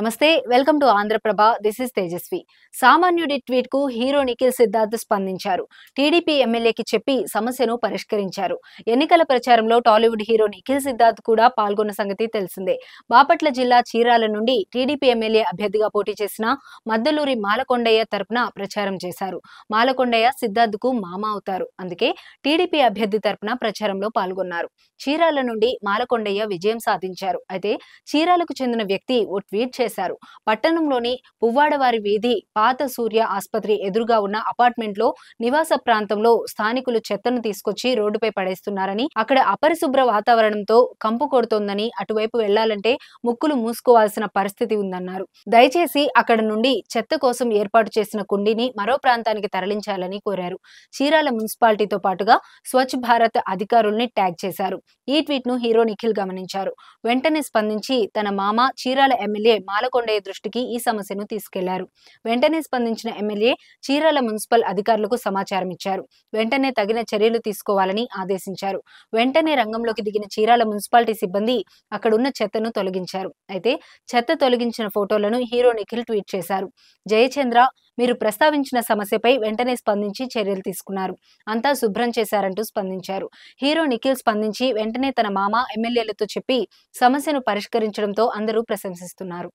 నమస్తే welcome to Andhra Prabha this is Tejaswi. సామాన్యుడి tweet కు హీరో నిఖిల్ సిద్ధార్థ్ స్పందించారు. టీడీపీ ఎమ్మెల్యేకి చెప్పి సమస్యను పరిష్కరించారు. ఎన్నికల ప్రచారంలో టాలీవుడ్ హీరో నిఖిల్ సిద్ధార్థ్ కూడా పాల్గొన్న సంగతి తెలిసిందే. బాపట్ల జిల్లా చీరాల నుండి టీడీపీ ఎమ్మెల్యే అభ్యర్థిగా పోటీ చేసిన మద్దలూరి మాలకొండయ్య తరపున ప్రచారం చేశారు. మాలకొండయ్య సిద్ధార్థ్ కు మామ అవుతారు. అందుకే టీడీపీ అభ్యర్థి తరపున ప్రచారంలో పాల్గొన్నారు. చీరాల నుండి మాలకొండయ్య విజయం సాధించారు. అయితే చీరాలకు చెందిన వ్యక్తి ఓ ట్వీట్ చేశారు. పట్టణంలోని పువ్వాడవారి వీధి పాత సూర్య ఆసుపత్రి ఎదురుగా ఉన్న అపార్ట్మెంట్ లో నివాస ప్రాంతంలో స్థానికులు చెత్తను తీసుకొచ్చి రోడ్డుపై పడేస్తున్నారని, అక్కడ అపరిశుభ్ర వాతావరణంతో కంపు కొడుతోందని, అటువైపు వెళ్లాలంటే ముక్కులు మూసుకోవాల్సిన పరిస్థితి ఉందన్నారు. దయచేసి అక్కడ నుండి చెత్త కోసం ఏర్పాటు చేసిన కుండీని మరో ప్రాంతానికి తరలించాలని కోరారు. చీరాల మున్సిపాలిటీతో పాటుగా స్వచ్ఛ భారత్ అధికారుల్ని ట్యాగ్ చేశారు. ఈ ట్వీట్ ను హీరో నిఖిల్ గమనించారు. వెంటనే స్పందించి తన మామ చీరాల ఎమ్మెల్యే మాలకొండయ్య దృష్టికి ఈ సమస్యను తీసుకెళ్లారు. వెంటనే స్పందించిన ఎమ్మెల్యే చీరాల మున్సిపల్ అధికారులకు సమాచారం ఇచ్చారు. వెంటనే తగిన చర్యలు తీసుకోవాలని ఆదేశించారు. వెంటనే రంగంలోకి దిగిన చీరాల మున్సిపాలిటీ సిబ్బంది అక్కడున్న చెత్తను తొలగించారు. అయితే చెత్త తొలగించిన ఫోటోలను హీరో నిఖిల్ ట్వీట్ చేశారు. జయచంద్ర, మీరు ప్రస్తావించిన సమస్యపై వెంటనే స్పందించి చర్యలు తీసుకున్నారు. అంతా శుభ్రం చేశారంటూ స్పందించారు. హీరో నిఖిల్ స్పందించి వెంటనే తన మామ ఎమ్మెల్యేలతో చెప్పి సమస్యను పరిష్కరించడంతో అందరూ ప్రశంసిస్తున్నారు.